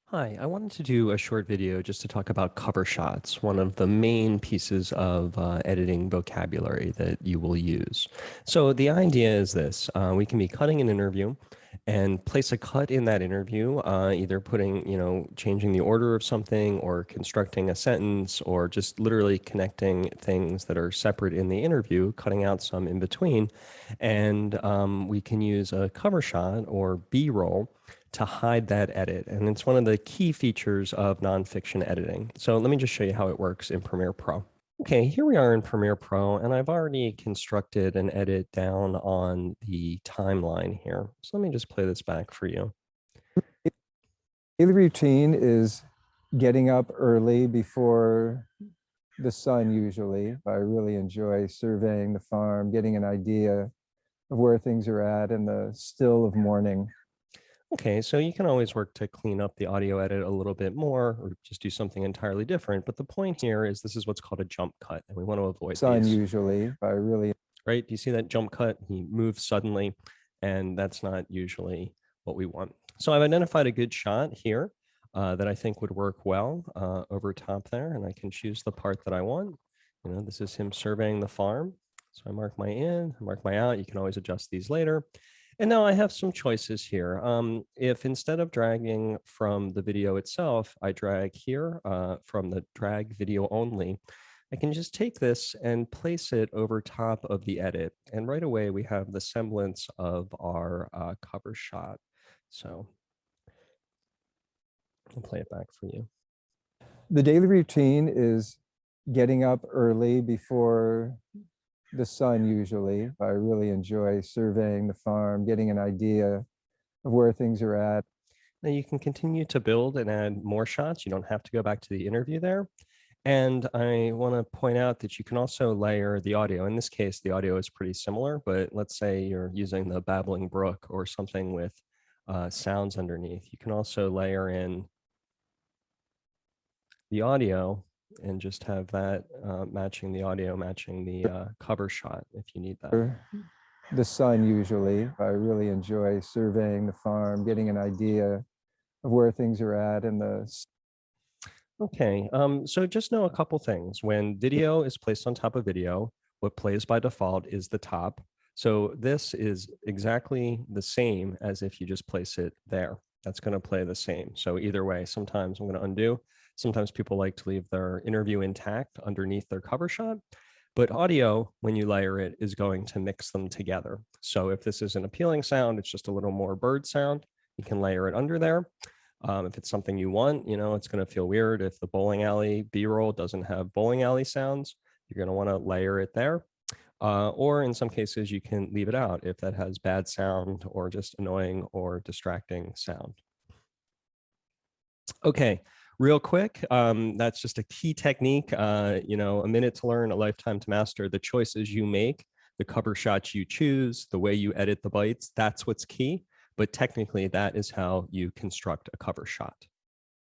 Hi, I wanted to do a short video just to talk about cover shots, one of the main pieces of editing vocabulary that you will use. So the idea is this, we can be cutting an interview and place a cut in that interview, either putting, changing the order of something or constructing a sentence or just literally connecting things that are separate in the interview, cutting out some in between. And we can use a cover shot or B-roll to hide that edit. And it's one of the key features of nonfiction editing. So let me just show you how it works in Premiere Pro. Okay, here we are in Premiere Pro, and I've already constructed an edit down on the timeline here. So let me just play this back for you. Daily routine is getting up early before the sun usually. I really enjoy surveying the farm, getting an idea of where things are at in the still of morning. Okay, so you can always work to clean up the audio edit a little bit more or just do something entirely different. But the point here is this is what's called a jump cut, and we want to avoid Sun these. usually, I really Right? Do you see that jump cut? He moves suddenly, and that's not usually what we want. So I've identified a good shot here that I think would work well over top there, and I can choose the part that I want. This is him surveying the farm. So I mark my in, I mark my out. You can always adjust these later. And now I have some choices here. If instead of dragging from the video itself, I drag here from the drag video only, I can just take this and place it over top of the edit. And right away, we have the semblance of our cover shot. So I'll play it back for you. the daily routine is getting up early before the sun usually. I really enjoy surveying the farm, getting an idea of where things are at. Now you can continue to build and add more shots. You don't have to go back to the interview there. And I want to point out that you can also layer the audio. In this case, the audio is pretty similar, but let's say you're using the babbling brook or something with sounds underneath. You can also layer in the audio and just have that matching the audio, matching the cover shot if you need that. The sun usually. I really enjoy surveying the farm, getting an idea of where things are at in the Okay, so just know a couple things. When video is placed on top of video, what plays by default is the top. So this is exactly the same as if you just place it there. That's going to play the same. So either way, sometimes I'm going to undo. Sometimes people like to leave their interview intact underneath their cover shot. But audio, when you layer it, is going to mix them together. So if this is an appealing sound, it's just a little more bird sound. You can layer it under there. If it's something you want, it's going to feel weird if the bowling alley B-roll doesn't have bowling alley sounds. You're going to want to layer it there. Or in some cases, you can leave it out if that has bad sound or just annoying or distracting sound. Okay, real quick, that's just a key technique. A minute to learn, a lifetime to master. The choices you make, the cover shots you choose, the way you edit the bytes, that's what's key. But technically, that is how you construct a cover shot.